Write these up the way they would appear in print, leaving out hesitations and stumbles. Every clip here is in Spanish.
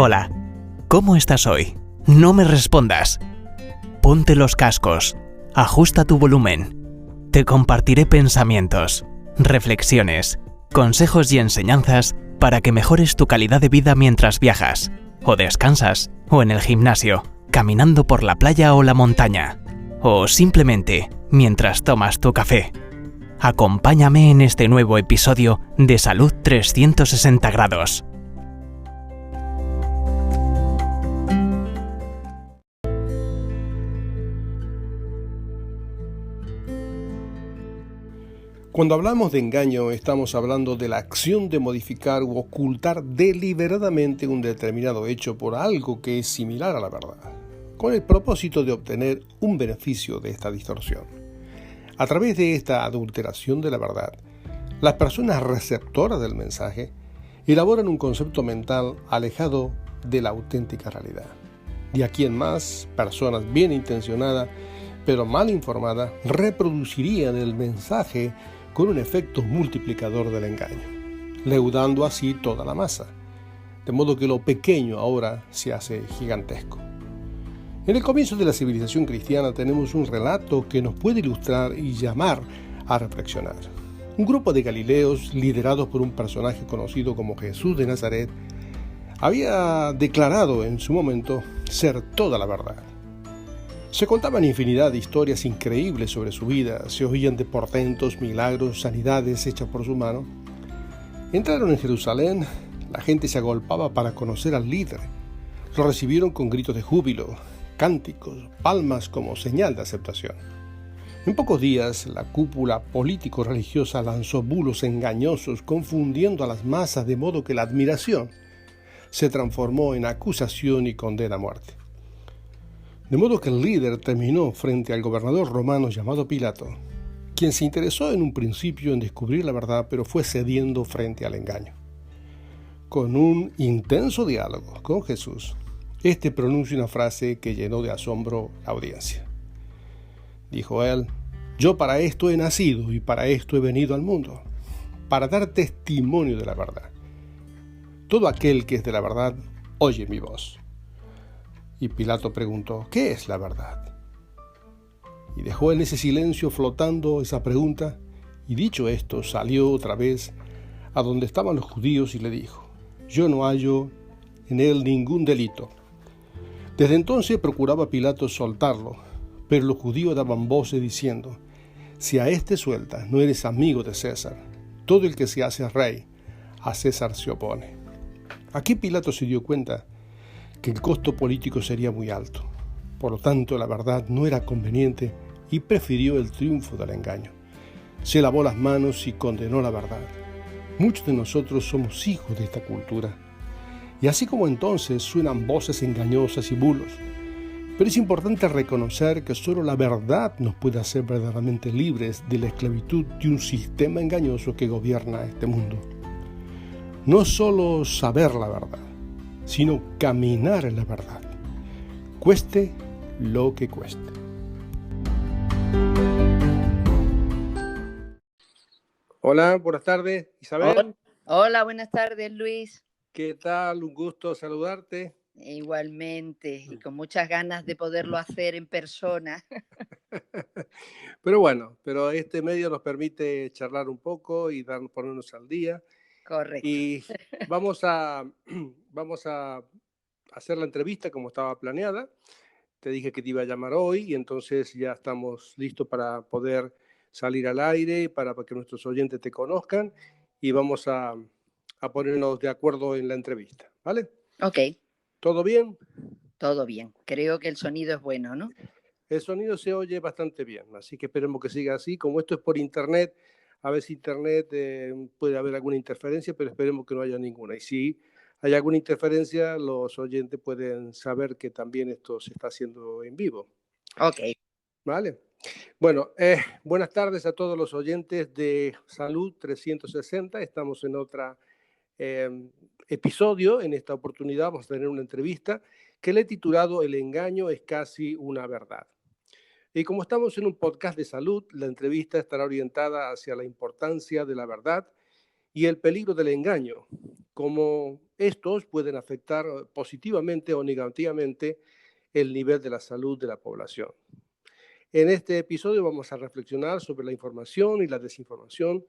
Hola, ¿cómo estás hoy? No me respondas. Ponte los cascos, ajusta tu volumen. Te compartiré pensamientos, reflexiones, consejos y enseñanzas para que mejores tu calidad de vida mientras viajas, o descansas, o en el gimnasio, caminando por la playa o la montaña, o simplemente mientras tomas tu café. Acompáñame en este nuevo episodio de Salud 360 grados. Cuando hablamos de engaño, estamos hablando de la acción de modificar u ocultar deliberadamente un determinado hecho por algo que es similar a la verdad, con el propósito de obtener un beneficio de esta distorsión. A través de esta adulteración de la verdad, las personas receptoras del mensaje elaboran un concepto mental alejado de la auténtica realidad. De aquí en más, personas bien intencionadas, pero mal informadas, reproducirían el mensaje con un efecto multiplicador del engaño, leudando así toda la masa, de modo que lo pequeño ahora se hace gigantesco. En el comienzo de la civilización cristiana tenemos un relato que nos puede ilustrar y llamar a reflexionar. Un grupo de galileos, liderados por un personaje conocido como Jesús de Nazaret, había declarado en su momento ser toda la verdad. Se contaban infinidad de historias increíbles sobre su vida, se oían de portentos, milagros, sanidades hechas por su mano. Entraron en Jerusalén, la gente se agolpaba para conocer al líder. Lo recibieron con gritos de júbilo, cánticos, palmas como señal de aceptación. En pocos días, la cúpula político-religiosa lanzó bulos engañosos, confundiendo a las masas de modo que la admiración se transformó en acusación y condena a muerte. De modo que el líder terminó frente al gobernador romano llamado Pilato, quien se interesó en un principio en descubrir la verdad, pero fue cediendo frente al engaño. Con un intenso diálogo con Jesús, este pronuncia una frase que llenó de asombro la audiencia. Dijo él: «Yo para esto he nacido y para esto he venido al mundo, para dar testimonio de la verdad. Todo aquel que es de la verdad, oye mi voz». Y Pilato preguntó: ¿qué es la verdad? Y dejó en ese silencio flotando esa pregunta, y dicho esto, salió otra vez a donde estaban los judíos y le dijo: yo no hallo en él ningún delito. Desde entonces procuraba Pilato soltarlo, pero los judíos daban voces diciendo: si a este sueltas, no eres amigo de César. Todo el que se hace rey, a César se opone. Aquí Pilato se dio cuenta que el costo político sería muy alto. Por lo tanto, la verdad no era conveniente y prefirió el triunfo del engaño. Se lavó las manos y condenó la verdad. Muchos de nosotros somos hijos de esta cultura. Y así como entonces suenan voces engañosas y bulos, pero es importante reconocer que solo la verdad nos puede hacer verdaderamente libres de la esclavitud de un sistema engañoso que gobierna este mundo. No solo saber la verdad, sino caminar en la verdad, cueste lo que cueste. Hola, buenas tardes, Isabel. Hola, buenas tardes, Luis. ¿Qué tal? Un gusto saludarte. Igualmente, y con muchas ganas de poderlo hacer en persona. Pero bueno, este medio nos permite charlar un poco y ponernos al día. Correcto. Y vamos a hacer la entrevista como estaba planeada. Te dije que te iba a llamar hoy y entonces ya estamos listos para poder salir al aire, para que nuestros oyentes te conozcan y vamos a ponernos de acuerdo en la entrevista, ¿vale? Ok, ¿Todo bien? todo bien. Creo que el sonido es bueno, ¿no? El sonido se oye bastante bien, así que esperemos que siga así. Como esto es por internet, a veces internet puede haber alguna interferencia, pero esperemos que no haya ninguna. Y si hay alguna interferencia, los oyentes pueden saber que también esto se está haciendo en vivo. Ok. ¿Vale? Bueno, buenas tardes a todos los oyentes de Salud 360. Estamos en otro episodio. En esta oportunidad vamos a tener una entrevista que le he titulado El engaño es casi una verdad. Y como estamos en un podcast de salud, la entrevista estará orientada hacia la importancia de la verdad y el peligro del engaño, cómo estos pueden afectar positivamente o negativamente el nivel de la salud de la población. En este episodio vamos a reflexionar sobre la información y la desinformación,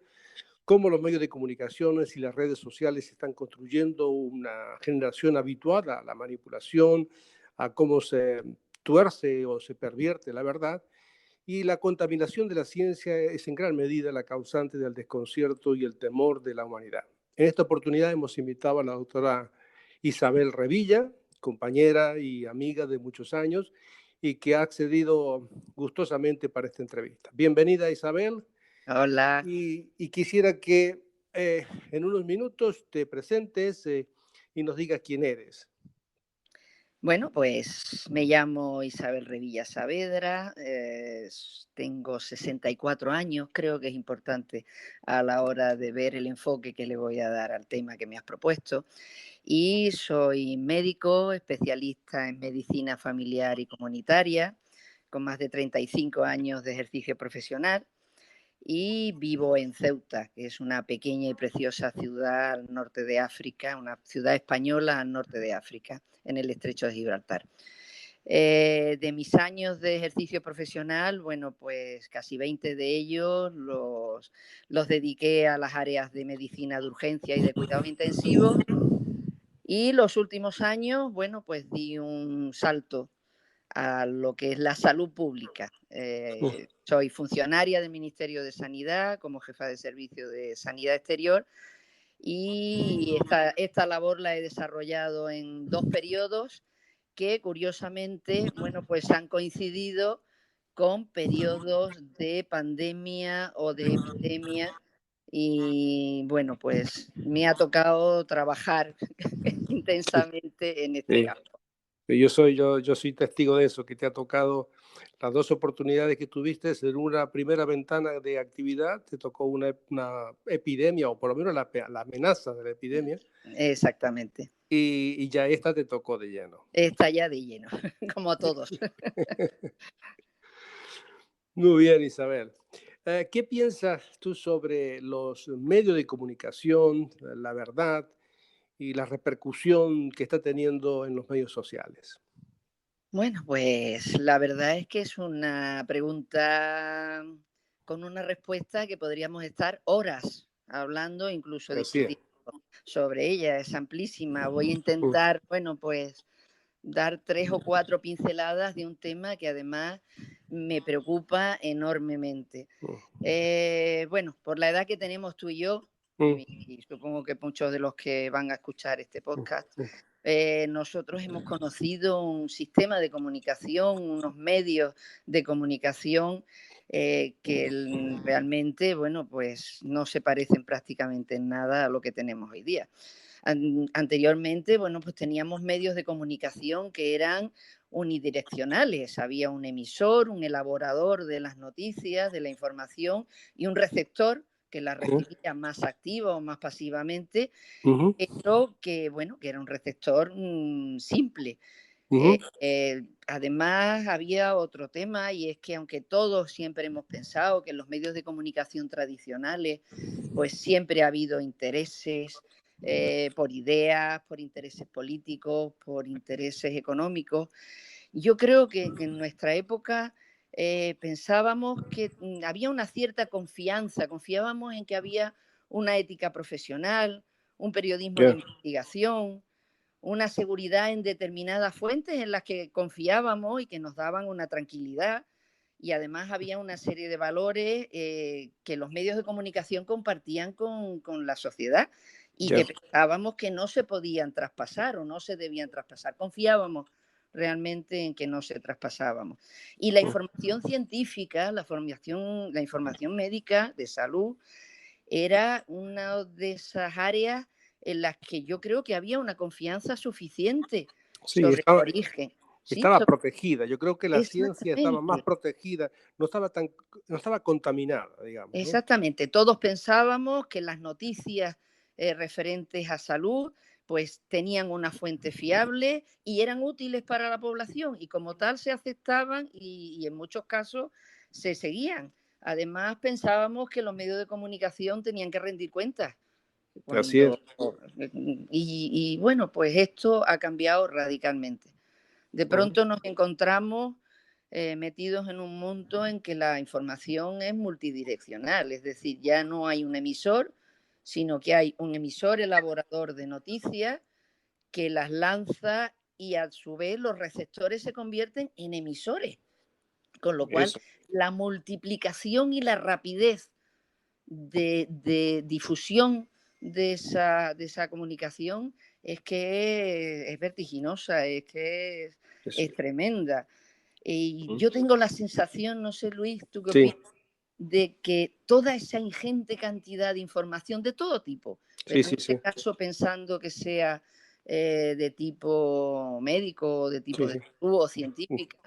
cómo los medios de comunicaciones y las redes sociales están construyendo una generación habituada a la manipulación, a cómo se tuerce o se pervierte la verdad, y la contaminación de la ciencia es en gran medida la causante del desconcierto y el temor de la humanidad. En esta oportunidad hemos invitado a la doctora Isabel Revilla, compañera y amiga de muchos años, y que ha accedido gustosamente para esta entrevista. Bienvenida, Isabel. Hola. Y quisiera que en unos minutos te presentes y nos digas quién eres. Bueno, pues me llamo Isabel Revilla Saavedra, tengo 64 años, creo que es importante a la hora de ver el enfoque que le voy a dar al tema que me has propuesto. Y soy médico, especialista en medicina familiar y comunitaria, con más de 35 años de ejercicio profesional. Y vivo en Ceuta, que es una pequeña y preciosa ciudad al norte de África, una ciudad española al norte de África, en el estrecho de Gibraltar. De mis años de ejercicio profesional, bueno, pues casi 20 de ellos los dediqué a las áreas de medicina de urgencia y de cuidado intensivo. Y los últimos años, bueno, pues di un salto a lo que es la salud pública. Soy funcionaria del Ministerio de Sanidad como jefa de servicio de Sanidad Exterior y esta labor la he desarrollado en 2 periodos que curiosamente, bueno, pues han coincidido con periodos de pandemia o de epidemia y bueno, pues me ha tocado trabajar intensamente en este Sí. campo. Yo soy testigo de eso, que te ha tocado las dos oportunidades que tuviste. En una primera ventana de actividad te tocó una epidemia, o por lo menos la amenaza de la epidemia, Exactamente. y ya esta te tocó de lleno. Está ya de lleno, como todos. Muy bien, Isabel. ¿Qué piensas tú sobre los medios de comunicación, la verdad y la repercusión que está teniendo en los medios sociales? Bueno, pues la verdad es que es una pregunta con una respuesta que podríamos estar horas hablando, incluso Así es. discutiendo sobre ella. Es amplísima. Voy a Mm, intentar, bueno, pues dar 3 o 4 pinceladas de un tema que además me preocupa enormemente. Bueno, por la edad que tenemos tú y yo, mm, y supongo que muchos de los que van a escuchar este mm, podcast, mm, nosotros hemos conocido un sistema de comunicación, unos medios de comunicación que realmente, bueno, pues no se parecen prácticamente en nada a lo que tenemos hoy día. Anteriormente, bueno, pues teníamos medios de comunicación que eran unidireccionales. Había un emisor, un elaborador de las noticias, de la información y un receptor que la mm, recibía más activa o más pasivamente, ujú, pero que, bueno, que era un receptor simple. ujú, Además, había otro tema y es que aunque todos siempre hemos pensado que en los medios de comunicación tradicionales, pues siempre ha habido intereses por ideas, por intereses políticos, por intereses económicos. Yo creo que en nuestra época pensábamos que había una cierta confianza, confiábamos en que había una ética profesional, un periodismo de ya, investigación, una seguridad en determinadas fuentes en las que confiábamos y que nos daban una tranquilidad. Y además había una serie de valores que los medios de comunicación compartían con la sociedad y ya. que pensábamos que no se podían traspasar o no se debían traspasar. Confiábamos realmente en que no se traspasábamos. Y la Mm. información científica, la información médica de salud, era una de esas áreas en las que yo creo que había una confianza suficiente Sí, sobre el origen. Sí, estaba protegida. Yo creo que la ciencia estaba más exactamente, protegida, no estaba contaminada, digamos, ¿no? exactamente. Todos pensábamos que las noticias referentes a salud pues tenían una fuente fiable y eran útiles para la población y como tal se aceptaban y en muchos casos se seguían. Además pensábamos que los medios de comunicación tenían que rendir cuentas. Así Cuando es. Y bueno, pues esto ha cambiado radicalmente. De pronto nos encontramos metidos en un mundo en que la información es multidireccional, es decir, ya no hay un emisor, sino que hay un emisor elaborador de noticias que las lanza y a su vez los receptores se convierten en emisores, con lo cual Eso, la multiplicación y la rapidez de difusión de esa comunicación es que es vertiginosa, es que eso. es tremenda. Y ¿Mm? yo tengo la sensación, no sé Luis, ¿tú qué Sí, opinas? De que toda esa ingente cantidad de información de todo tipo, sí, pero en sí, este sí, caso pensando que sea de tipo médico, de tipo sí, de sí. salud o Mm, científica,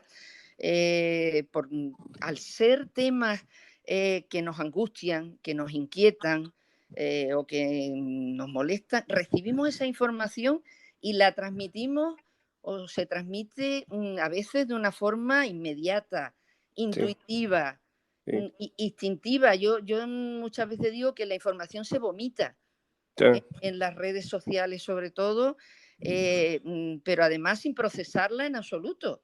por, al ser temas que nos angustian, que nos inquietan o que nos molestan, recibimos esa información y la transmitimos o se transmite a veces de una forma inmediata, sí, intuitiva, sí, instintiva. Yo muchas veces digo que la información se vomita sí. en las redes sociales sobre todo, pero además sin procesarla en absoluto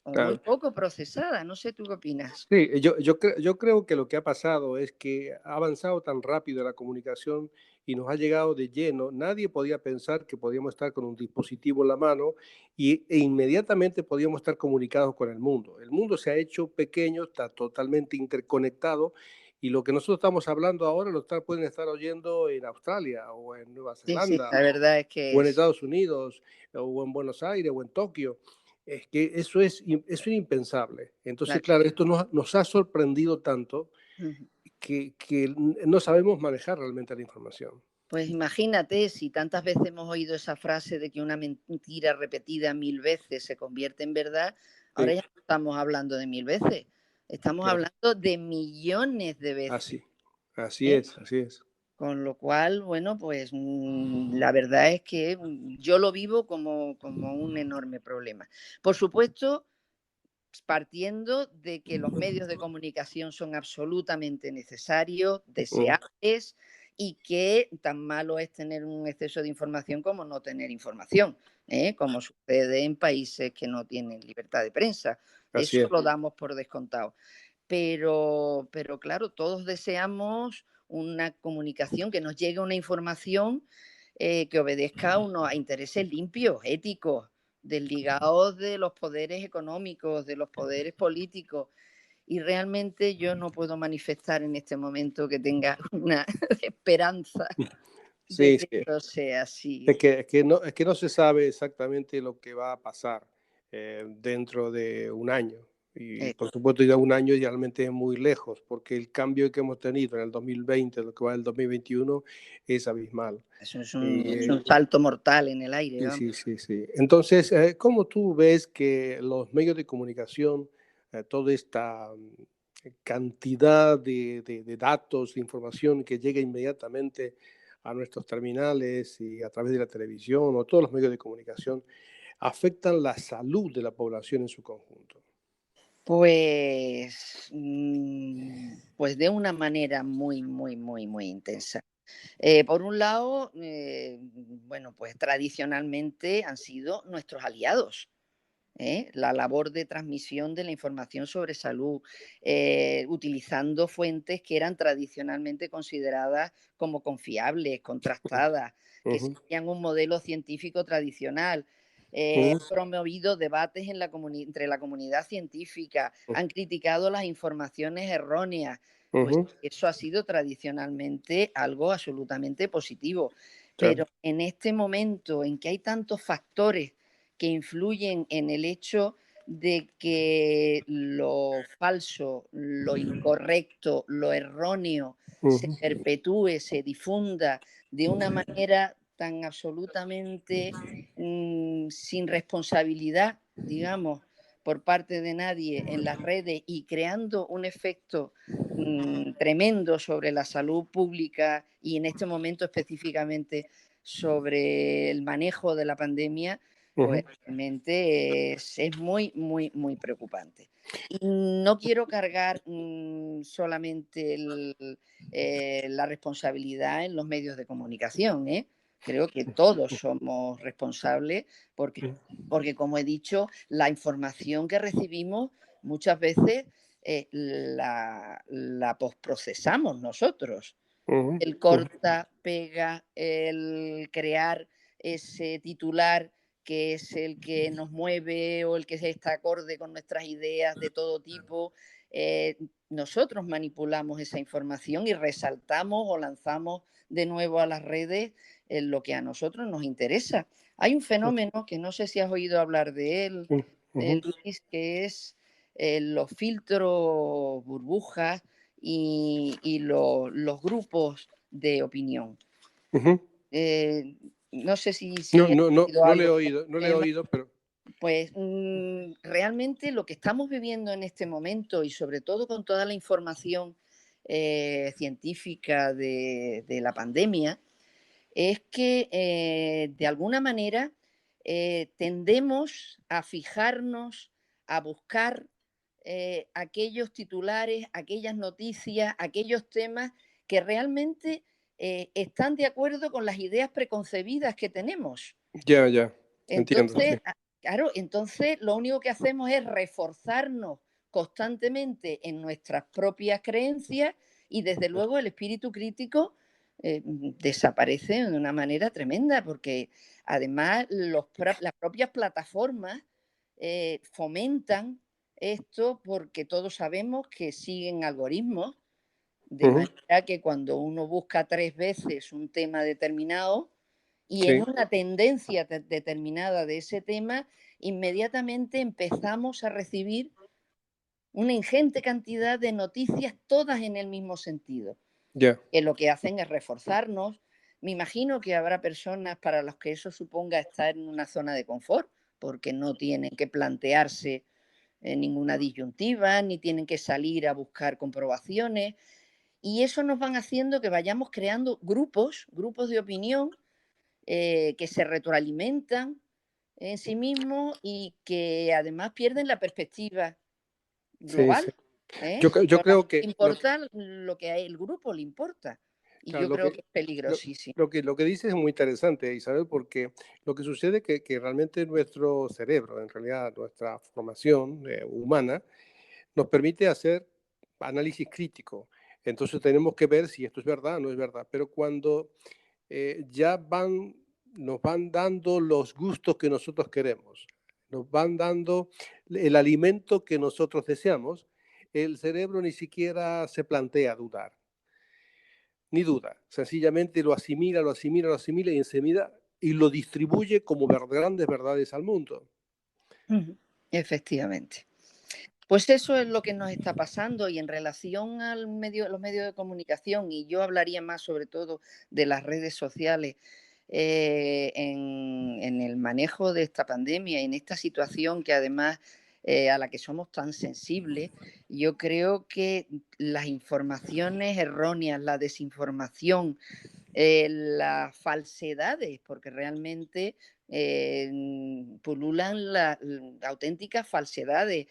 o muy Claro. poco procesada. No sé tú qué opinas. Sí, yo creo que lo que ha pasado es que ha avanzado tan rápido la comunicación y nos ha llegado de lleno. Nadie podía pensar que podíamos estar con un dispositivo en la mano e inmediatamente podíamos estar comunicados con el mundo. El mundo se ha hecho pequeño, está totalmente interconectado y lo que nosotros estamos hablando ahora pueden estar oyendo en Australia o en Nueva Sí, sí, Zelanda la verdad es que o en es, Estados Unidos o en Buenos Aires o en Tokio. Es que eso es impensable. Entonces, claro. claro, esto nos ha sorprendido tanto Ujú. que no sabemos manejar realmente la información. Pues imagínate si tantas veces hemos oído esa frase de que una mentira repetida 1000 veces se convierte en verdad, ahora Sí, ya no estamos hablando de 1000 veces, estamos claro. hablando de millones de veces, Así, así ¿eh? es, así es. Con lo cual, bueno, pues la verdad es que yo lo vivo como un enorme problema. Por supuesto, partiendo de que los medios de comunicación son absolutamente necesarios, Mm, deseables y que tan malo es tener un exceso de información como no tener información, como sucede en países que no tienen libertad de prensa. así Eso es. lo damos por descontado. Pero claro, todos deseamos una comunicación, que nos llegue una información que obedezca a intereses limpios, éticos, desligados de los poderes económicos, de los poderes políticos. Y realmente yo no puedo manifestar en este momento que tenga una esperanza de Sí, que sí. esto sea así. Es que no se sabe exactamente lo que va a pasar dentro de un año. Y Eh, por supuesto, ya un año realmente es muy lejos, porque el cambio que hemos tenido en el 2020, lo que va del 2021, es abismal. Eso Y, es un salto mortal en el aire, sí, vamos. sí, sí, sí. Entonces, ¿cómo tú ves que los medios de comunicación, toda esta cantidad de datos, de información que llega inmediatamente a nuestros terminales y a través de la televisión o todos los medios de comunicación, afectan la salud de la población en su conjunto? Pues, pues de una manera muy intensa. Por un lado, bueno, pues tradicionalmente han sido nuestros aliados. La labor de transmisión de la información sobre salud, utilizando fuentes que eran tradicionalmente consideradas como confiables, contrastadas, que Ujú, seguían un modelo científico tradicional. ujú, Han promovido debates entre la comunidad científica, han criticado las informaciones erróneas, pues ujú, eso ha sido tradicionalmente algo absolutamente positivo. claro, Pero en este momento en que hay tantos factores que influyen en el hecho de que lo falso, lo incorrecto, lo erróneo se ujú, perpetúe, se difunda de una manera tan absolutamente sin responsabilidad, digamos, por parte de nadie en las redes y creando un efecto tremendo sobre la salud pública y en este momento específicamente sobre el manejo de la pandemia, pues ujú. realmente es muy preocupante. Y no quiero cargar solamente la responsabilidad en los medios de comunicación, ¿eh? Creo que todos somos responsables porque, Mm, porque como he dicho, la información que recibimos muchas veces la posprocesamos nosotros. ujú, El ujú, corta, pega, el crear ese titular que es el que nos mueve o el que está acorde con nuestras ideas de todo tipo. Nosotros manipulamos esa información y resaltamos o lanzamos de nuevo a las redes lo que a nosotros nos interesa. Hay un fenómeno que no sé si has oído hablar de él, mm, ujú, Luis, que es los filtros burbujas y los grupos de opinión. ujú. Eh, no sé si No, has no, no, oído no le he algo de oído, no este le he tema. oído, pero Pues realmente lo que estamos viviendo en este momento y sobre todo con toda la información científica de la pandemia es que de alguna manera tendemos a fijarnos, a buscar aquellos titulares, aquellas noticias, aquellos temas que realmente están de acuerdo con las ideas preconcebidas que tenemos. ya, ya, entiendo, sí. Entonces, claro, entonces lo único que hacemos es reforzarnos constantemente en nuestras propias creencias y desde luego el espíritu crítico desaparece de una manera tremenda porque además las propias plataformas fomentan esto porque todos sabemos que siguen algoritmos, de Ujú, manera que cuando uno busca 3 veces un tema determinado, y en sí, una tendencia determinada de ese tema, inmediatamente empezamos a recibir una ingente cantidad de noticias, todas en el mismo sentido, ya, que lo que hacen es reforzarnos. Me imagino que habrá personas para las que eso suponga estar en una zona de confort, porque no tienen que plantearse ninguna disyuntiva, ni tienen que salir a buscar comprobaciones, y eso nos van haciendo que vayamos creando grupos de opinión que se retroalimentan en sí mismos y que además pierden la perspectiva sí, sí. global. ¿Eh? Yo creo Solamente que importa lo que a el grupo le importa. Y claro, yo creo que es lo, peligrosísimo. lo que dices es muy interesante, Isabel, porque lo que sucede es que realmente nuestro cerebro, en realidad nuestra formación humana, nos permite hacer análisis crítico. Entonces tenemos que ver si esto es verdad o no es verdad. Pero cuando ya nos van dando los gustos que nosotros queremos, nos van dando el alimento que nosotros deseamos, el cerebro ni siquiera se plantea dudar, ni duda. Sencillamente lo asimila, lo asimila, lo asimila y enseguida y lo distribuye como grandes verdades al mundo. Ujú. Efectivamente. Pues eso es lo que nos está pasando y en relación los medios de comunicación, y yo hablaría más sobre todo de las redes sociales, en el manejo de esta pandemia y en esta situación que además a la que somos tan sensibles, yo creo que las informaciones erróneas, la desinformación, las falsedades, porque realmente pululan auténticas falsedades,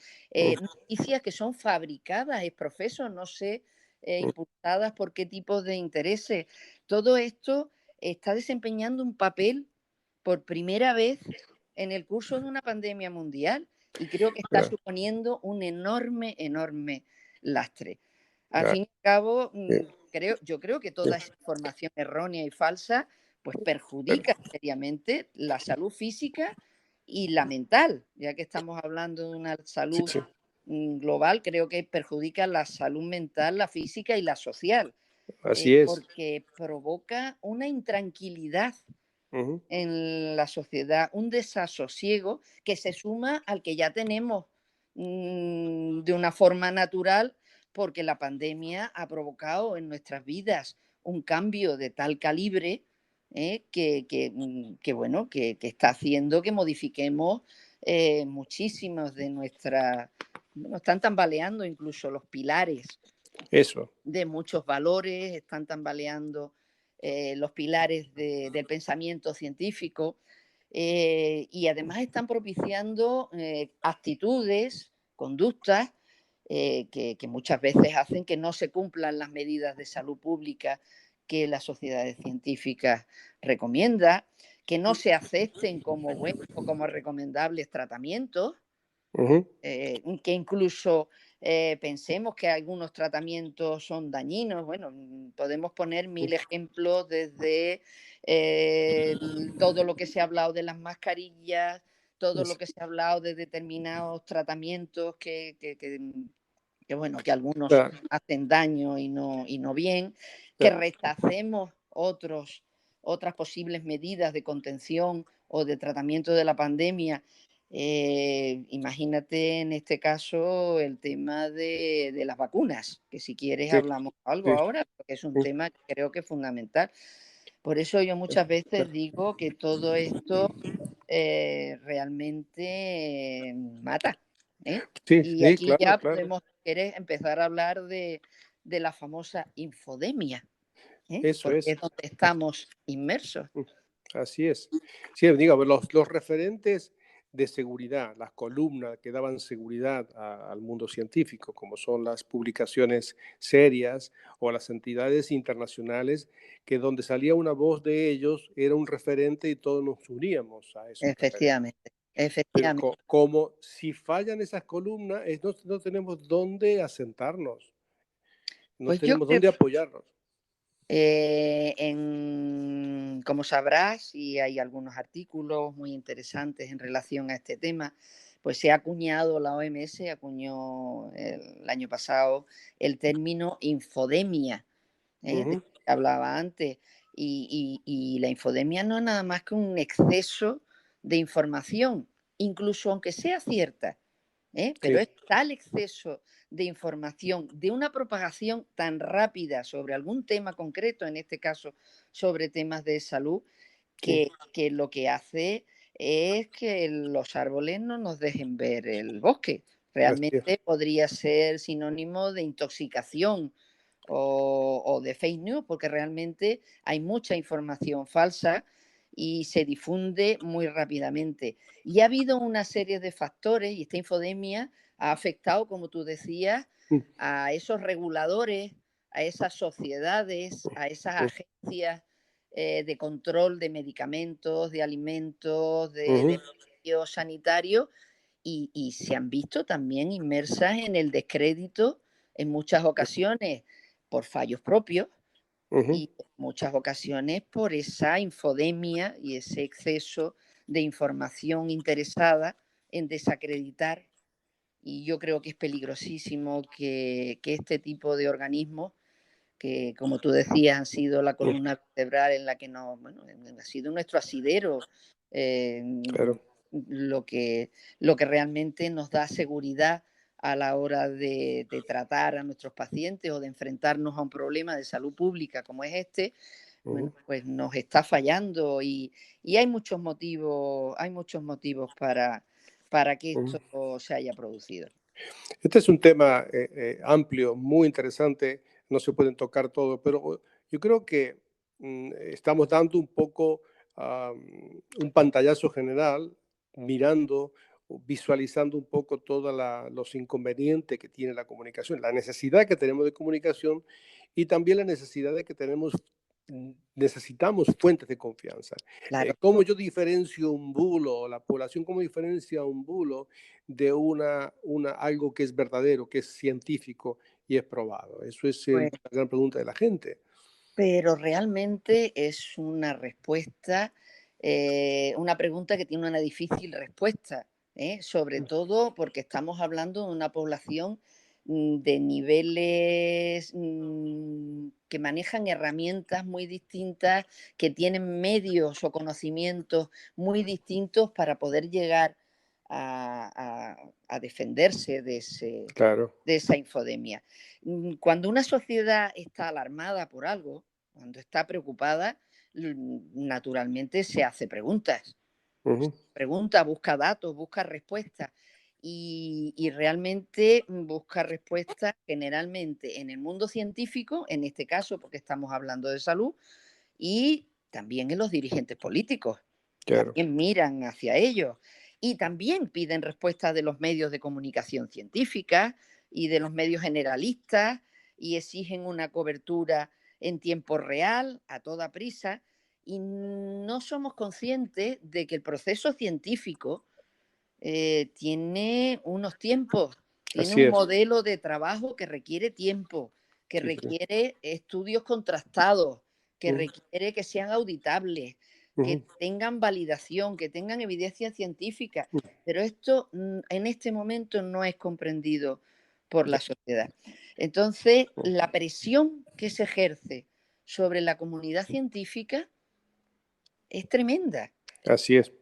noticias que son fabricadas, es profeso, no sé, impulsadas por qué tipo de intereses. Todo esto está desempeñando un papel por primera vez en el curso de una pandemia mundial y creo que está Ah, suponiendo un enorme, enorme lastre. Al ah, fin y al cabo, eh, yo creo que eh, toda esa información errónea y falsa pues pero, perjudica seriamente la salud física y la mental, ya que estamos hablando de una sí, salud sí, global, creo que perjudica la salud mental, la física y la social, así es. porque provoca una intranquilidad Ujú, en la sociedad, un desasosiego que se suma al que ya tenemos de una forma natural, porque la pandemia ha provocado en nuestras vidas un cambio de tal calibre bueno, que está haciendo que modifiquemos muchísimos de nuestras, bueno, están tambaleando incluso los pilares eso, de muchos valores, están tambaleando los pilares del pensamiento científico y además están propiciando actitudes, conductas que muchas veces hacen que no se cumplan las medidas de salud pública que las sociedades científicas recomiendan, que no se acepten como buenos o como recomendables tratamientos, que incluso pensemos que algunos tratamientos son dañinos. Bueno, podemos poner mil ejemplos desde todo lo que se ha hablado de las mascarillas, todo lo que se ha hablado de determinados tratamientos bueno, que algunos Claro, hacen daño y no bien, que claro. rechacemos otras posibles medidas de contención o de tratamiento de la pandemia. Imagínate en este caso el tema de las vacunas, que si quieres Sí, hablamos algo sí, ahora, porque es un sí, tema que creo que es fundamental. Por eso yo muchas veces claro. digo que todo esto realmente mata, ¿eh? Sí, Y sí, aquí claro, ya claro. podemos, si quieres, empezar a hablar de la famosa infodemia, Eso porque es. es donde estamos inmersos. Mm, Así es. Sí, digo, los referentes de seguridad, las columnas que daban seguridad al mundo científico, como son las publicaciones serias o las entidades internacionales, que donde salía una voz de ellos era un referente y todos nos uníamos a esos referentes. Efectivamente, Pero efectivamente. como si fallan esas columnas, no tenemos dónde asentarnos, no Pues yo tenemos creo dónde apoyarnos. como sabrás, y hay algunos artículos muy interesantes en relación a este tema, pues se ha acuñado, la OMS acuñó el año pasado el término infodemia, de Ujú, que hablaba antes. Y la infodemia no es nada más que un exceso de información, incluso aunque sea cierta, pero sí, es tal exceso de información, de una propagación tan rápida sobre algún tema concreto, en este caso sobre temas de salud, sí, que lo que hace es que los árboles no nos dejen ver el bosque. así es. Realmente podría ser sinónimo de intoxicación o de fake news, porque realmente hay mucha información falsa y se difunde muy rápidamente. Y ha habido una serie de factores, y esta infodemia ha afectado, como tú decías, Mm, a esos reguladores, a esas sociedades, a esas mm, agencias de control de medicamentos, de alimentos, de ujú, medios sanitarios, y se han visto también inmersas en el descrédito en muchas ocasiones por fallos propios ujú. y en muchas ocasiones por esa infodemia y ese exceso de información interesada en desacreditar. Y yo creo que es peligrosísimo que este tipo de organismos, que como tú decías han sido la Mm, columna vertebral en la que nos, bueno, ha sido nuestro asidero, eh, claro. lo que realmente nos da seguridad a la hora de tratar a nuestros pacientes o de enfrentarnos a un problema de salud pública como es este. Bueno, Ujú, pues nos está fallando y hay muchos motivos para que ujú. esto se haya producido. Este es un tema amplio, muy interesante, no se pueden tocar todo, pero yo creo que estamos dando un poco un pantallazo general, mirando, o visualizando un poco todos los inconvenientes que tiene la comunicación, la necesidad que tenemos de comunicación y también la necesidad de que necesitamos fuentes de confianza. Claro, ¿Cómo yo diferencio un bulo, la población, cómo diferencia un bulo de algo que es verdadero, que es científico y es probado? Eso es pues, la gran pregunta de la gente. pero realmente es una respuesta, una pregunta que tiene una difícil respuesta, sobre todo porque estamos hablando de una población de niveles que manejan herramientas muy distintas, que tienen medios o conocimientos muy distintos para poder llegar a defenderse Claro. de esa infodemia. Cuando una sociedad está alarmada por algo, cuando está preocupada, naturalmente se hace preguntas. Ujú, Pregunta, busca datos, busca respuestas. Y realmente busca respuestas generalmente en el mundo científico, en este caso porque estamos hablando de salud, y también en los dirigentes políticos. claro. También miran hacia ellos y también piden respuestas de los medios de comunicación científica y de los medios generalistas y exigen una cobertura en tiempo real, a toda prisa, y no somos conscientes de que el proceso científico tiene unos tiempos, tiene Así un es. modelo de trabajo que requiere tiempo, que Sí, sí. requiere estudios contrastados, que Ujú, requiere que sean auditables, que ujú, tengan validación, que tengan evidencia científica. ujú. Pero esto en este momento no es comprendido por Ya, la sociedad. Entonces, ujú. la presión que se ejerce sobre la comunidad científica es tremenda. Así es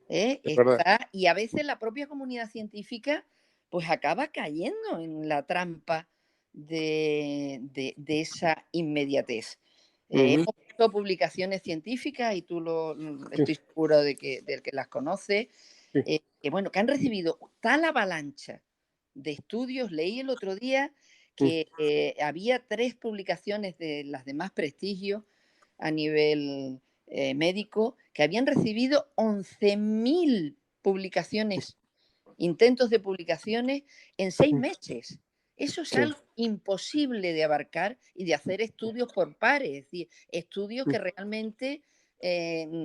verdad. Está, y a veces la propia comunidad científica pues acaba cayendo en la trampa de esa inmediatez. Ujú, Hemos visto publicaciones científicas y sí, estoy seguro de que las conoces, sí, que, bueno, que han recibido tal avalancha de estudios. Leí el otro día mm, que había 3 publicaciones de las de más prestigio a nivel médico que habían recibido 11.000 publicaciones, intentos de publicaciones en 6 meses. Eso es sí, algo imposible de abarcar y de hacer estudios por pares, es decir, estudios mm, que realmente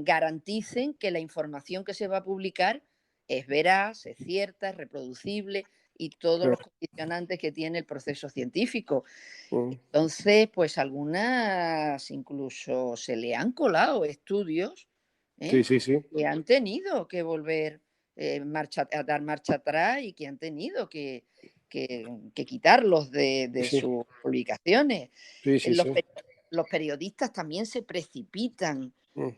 garanticen que la información que se va a publicar es veraz, es cierta, es reproducible y todos los claro, condicionantes que tiene el proceso científico. mm, Entonces, pues algunas incluso se le han colado estudios, sí, ¿eh? sí, sí, Que han tenido que volver a dar marcha atrás y que han tenido que quitarlos de sí, sus publicaciones. sí, Eh, sí, Los, sí, pe- los periodistas también se precipitan mm,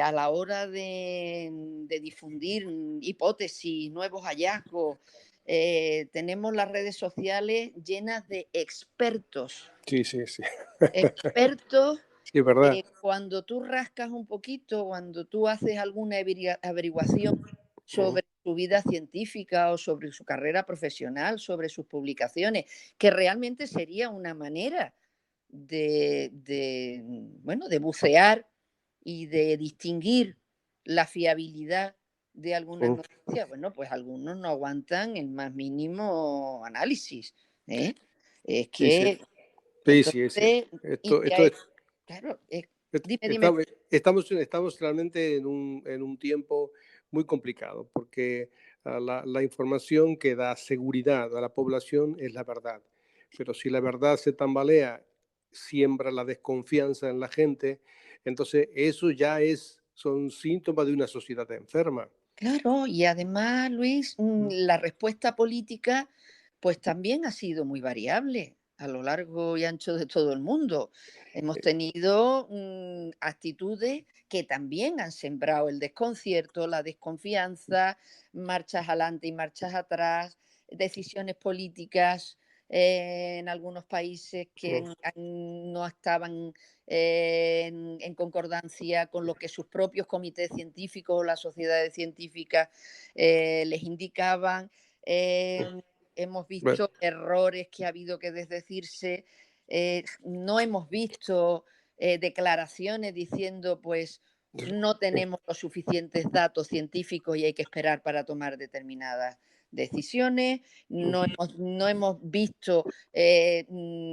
a la hora de difundir hipótesis, nuevos hallazgos. Tenemos las redes sociales llenas de expertos. sí, sí, sí, Expertos, sí, es verdad. cuando tú rascas un poquito, cuando tú haces alguna averiguación Ujú, sobre su vida científica o sobre su carrera profesional, sobre sus publicaciones, que realmente sería una manera bueno, de bucear y de distinguir la fiabilidad de algunas ujú, noticias. Bueno, pues algunos no aguantan el más mínimo análisis, ¿eh? Es sí, sí, que sí, sí, sí. entonces, y Esto es, claro, dime. estamos realmente en un tiempo muy complicado porque la información que da seguridad a la población es la verdad. Pero si la verdad se tambalea, siembra la desconfianza en la gente, entonces eso ya son síntomas de una sociedad enferma. Claro, y además, Luis, Mm, la respuesta política, pues también ha sido muy variable a lo largo y ancho de todo el mundo. Hemos eh, tenido actitudes que también han sembrado el desconcierto, la desconfianza, marchas adelante y marchas atrás, decisiones políticas en algunos países que mm, no estaban en concordancia con lo que sus propios comités científicos o las sociedades científicas les indicaban. mm. Hemos Bueno, visto errores que ha habido que desdecirse. No hemos visto declaraciones diciendo, pues, no tenemos los suficientes datos científicos y hay que esperar para tomar determinadas decisiones. mm, No hemos visto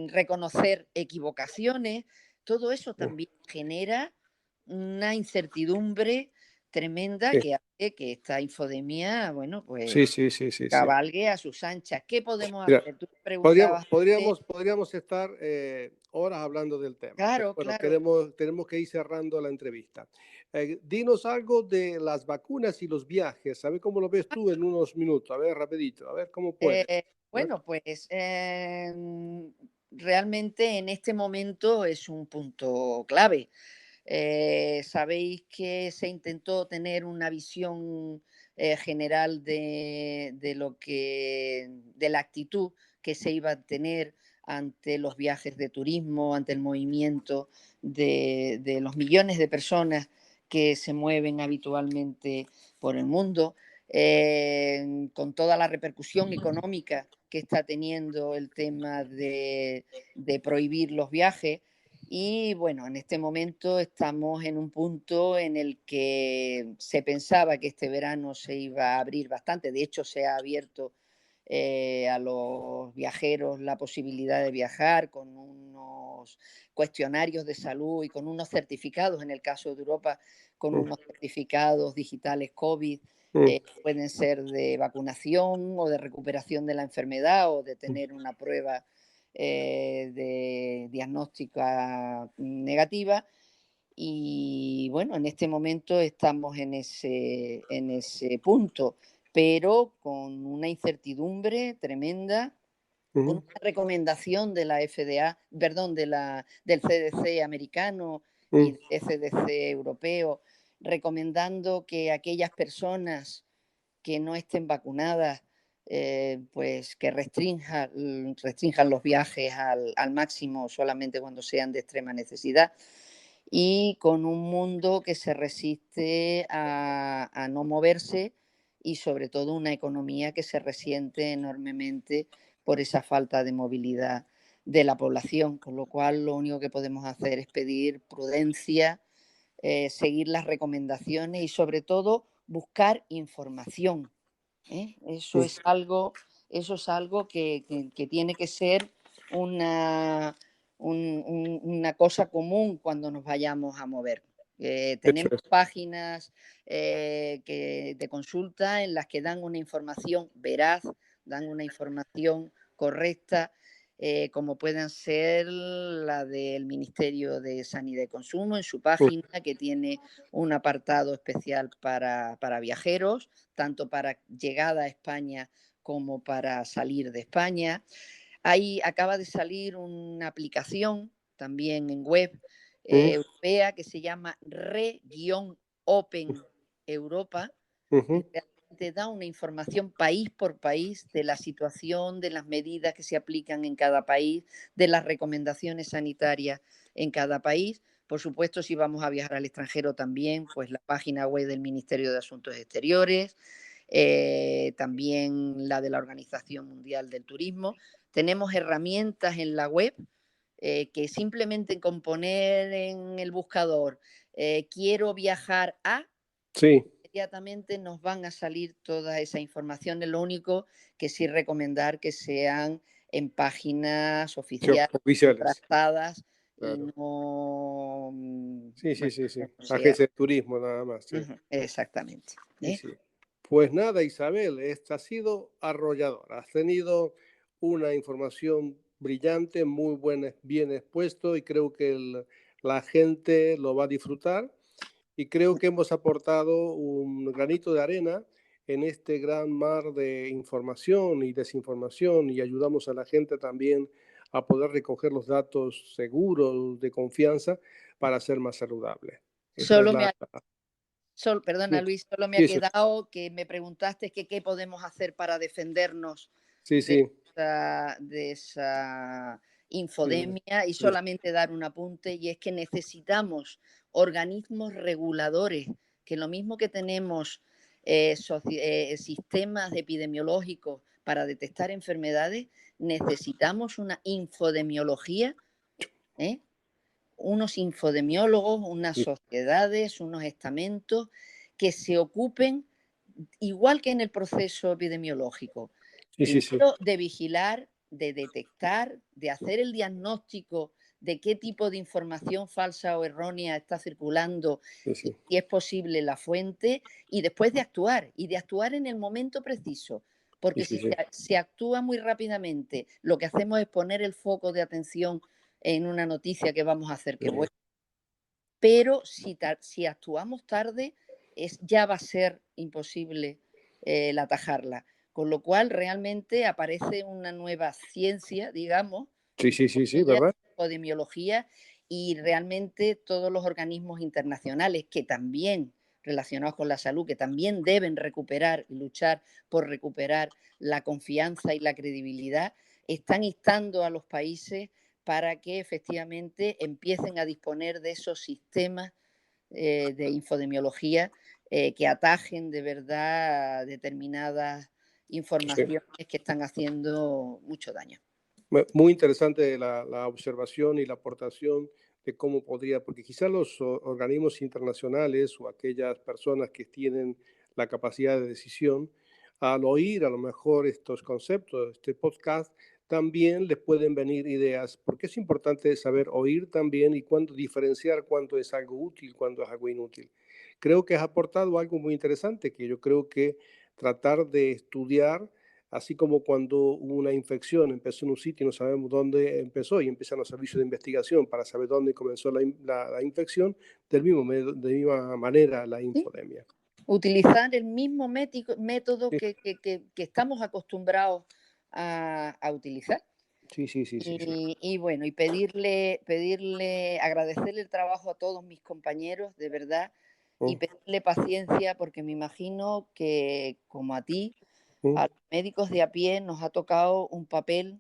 reconocer equivocaciones. Todo eso mm, también genera una incertidumbre tremenda sí, que hace que esta infodemia, bueno, pues sí, sí, sí, sí, sí. cabalgue a sus anchas. ¿Qué podemos Mira, hacer? Tú me preguntabas antes. podríamos estar horas hablando del tema, pero Claro, bueno, claro. tenemos que ir cerrando la entrevista. Dinos algo de las vacunas y los viajes. A ver cómo lo ves tú en unos minutos. A ver, rapidito. A ver cómo puedes. A ver. Bueno, pues realmente en este momento es un punto clave. Sabéis que se intentó tener una visión general de la actitud que se iba a tener ante los viajes de turismo, ante el movimiento de los millones de personas que se mueven habitualmente por el mundo, con toda la repercusión económica que está teniendo el tema de prohibir los viajes. Y bueno, en este momento estamos en un punto en el que se pensaba que este verano se iba a abrir bastante, de hecho se ha abierto a los viajeros la posibilidad de viajar con unos cuestionarios de salud y con unos certificados, en el caso de Europa, con mm, unos certificados digitales COVID, mm, pueden ser de vacunación o de recuperación de la enfermedad o de mm, tener una prueba de diagnóstica negativa. Y bueno, en este momento estamos en ese punto, pero con una incertidumbre tremenda, con mm, una recomendación de la FDA, perdón, del CDC americano y mm, del CDC europeo, recomendando que aquellas personas que no estén vacunadas, pues que restrinjan los viajes al máximo solamente cuando sean de extrema necesidad, y con un mundo que se resiste a no moverse y sobre todo una economía que se resiente enormemente por esa falta de movilidad de la población, con lo cual lo único que podemos hacer es pedir prudencia, seguir las recomendaciones y sobre todo buscar información, ¿eh? mm. Eso es algo que tiene que ser una, una cosa común cuando nos vayamos a mover. Eso Tenemos es. páginas de consulta en las que dan una información veraz, dan una información correcta, como pueden ser la del Ministerio de Sanidad y Consumo en su Mm, página, que tiene un apartado especial para viajeros, tanto para llegada a España como para salir de España. Ahí acaba de salir una aplicación también en web mm, europea que se llama Re-Open Europa, y ujú. realmente da una información país por país de la situación, de las medidas que se aplican en cada país, de las recomendaciones sanitarias en cada país. Por supuesto, si vamos a viajar al extranjero también, pues la página web del Ministerio de Asuntos Exteriores, también la de la Organización Mundial del Turismo. Tenemos herramientas en la web que simplemente con poner en el buscador quiero viajar a, Sí, inmediatamente nos van a salir toda esa información. Lo único que sí recomendar que sean en páginas sí, oficiales, oficiales. contrastadas y Claro. no, Sí, sí, bueno, sí, sí. no sea. Agencia de turismo nada más, sí. Exactamente. Sí, sí. Pues nada, Isabel, esta ha sido arrolladora. Has tenido una información brillante, muy buena, bien expuesto y creo que la gente lo va a disfrutar y creo que hemos aportado un granito de arena en este gran mar de información y desinformación y ayudamos a la gente también a poder recoger los datos seguros, de confianza, para ser más saludable. Esa es Solo me la... ha, perdona Luis, solo me ha Sí, sí, quedado que me preguntaste que qué podemos hacer para defendernos sí, de sí. esa Sí, infodemia, y sí, solamente dar un apunte, y es que necesitamos organismos reguladores, que lo mismo que tenemos sistemas epidemiológicos para detectar enfermedades, necesitamos una infodemiología, ¿eh? Unos infodemiólogos, unas sí, sociedades, unos estamentos que se ocupen, igual que en el proceso epidemiológico, sí, sí, sí, primero de vigilar, de detectar, de hacer el diagnóstico de qué tipo de información falsa o errónea está circulando sí, y sí, si es posible la fuente, y después de actuar, y de actuar en el momento preciso. sí, Porque sí, si sí, se actúa muy rápidamente, lo que hacemos es poner el foco de atención en una noticia que vamos a hacer que vuelva, pero si actuamos tarde, ya va a ser imposible el atajarla. Con lo cual, realmente aparece una nueva ciencia, digamos, sí, entre sí, sí, sí, comillas, ¿verdad? epidemiología, y realmente todos los organismos internacionales que también relacionados con la salud, que también deben recuperar y luchar por recuperar la confianza y la credibilidad, están instando a los países para que efectivamente empiecen a disponer de esos sistemas de infodemiología que atajen de verdad determinadas Sí. informaciones que están haciendo mucho daño. Muy interesante la observación y la aportación de cómo podría, porque quizás los organismos internacionales o aquellas personas que tienen la capacidad de decisión al oír a lo mejor estos conceptos, este podcast, también les pueden venir ideas, porque es importante saber oír también y cuándo diferenciar cuándo es algo útil, cuándo es algo inútil. Creo que has aportado algo muy interesante, que yo creo que tratar de estudiar, así como cuando una infección empezó en un sitio y no sabemos dónde empezó y empiezan los servicios de investigación para saber dónde comenzó la infección, de misma manera la ¿sí? infodemia. Utilizar el mismo método Sí, que estamos acostumbrados a utilizar. sí, sí, sí, sí, sí. Y bueno, y agradecerle el trabajo a todos mis compañeros, de verdad, y Mm, pedirle paciencia, porque me imagino que, como a ti, mm, a los médicos de a pie nos ha tocado un papel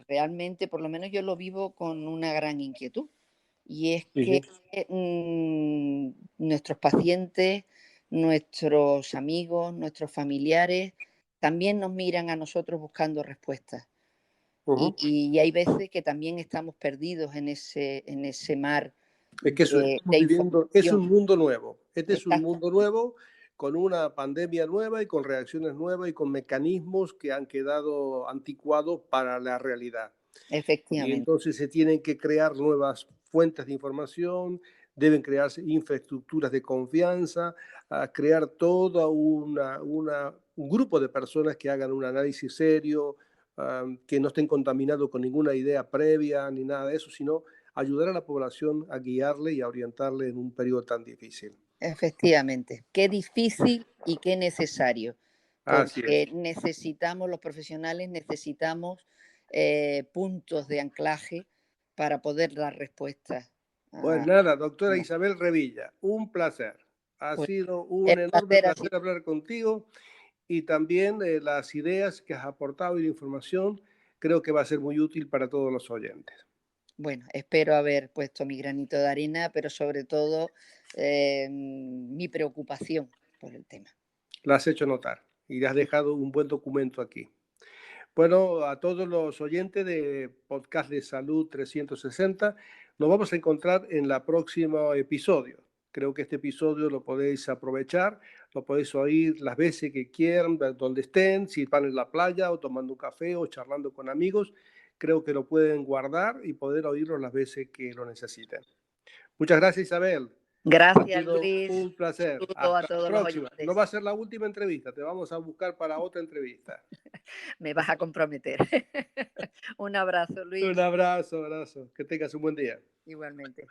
realmente, por lo menos yo lo vivo con una gran inquietud. Y es sí, que sí. nuestros pacientes, nuestros amigos, nuestros familiares también nos miran a nosotros buscando respuestas. Ujú. Y hay veces que también estamos perdidos en ese mar Es que eso, de estamos viviendo, es información. un mundo nuevo. Este es un Exacto, mundo nuevo con una pandemia nueva y con reacciones nuevas y con mecanismos que han quedado anticuados para la realidad. Y efectivamente, entonces se tienen que crear nuevas fuentes de información, deben crearse infraestructuras de confianza, a crear toda un grupo de personas que hagan un análisis serio, que no estén contaminados con ninguna idea previa ni nada de eso, sino ayudar a la población a guiarle y a orientarle en un periodo tan difícil. efectivamente. Qué difícil y qué necesario, Así es. porque necesitamos, los profesionales necesitamos puntos de anclaje para poder dar respuestas. Pues a- nada, doctora Isabel Revilla, un placer. Ha pues, sido el un enorme placer ha sido. placer hablar contigo y también las ideas que has aportado y la información creo que va a ser muy útil para todos los oyentes. Bueno, espero haber puesto mi granito de arena, pero sobre todo mi preocupación por el tema. La has hecho notar y has dejado un buen documento aquí. Bueno, a todos los oyentes de Podcast de Salud 360, nos vamos a encontrar en el próximo episodio. Creo que este episodio lo podéis aprovechar, lo podéis oír las veces que quieran, donde estén, si van en la playa o tomando un café o charlando con amigos. Creo que lo pueden guardar y poder oírlo las veces que lo necesiten. Muchas gracias, Isabel. Ha Gracias, sido Luis. un placer. Saludo a Hasta la todos los próxima. No va oyentes. a ser la última entrevista, te vamos a buscar para otra entrevista. Me vas a comprometer. Un abrazo, Un Luis. abrazo, abrazo. Que tengas un buen día. Igualmente.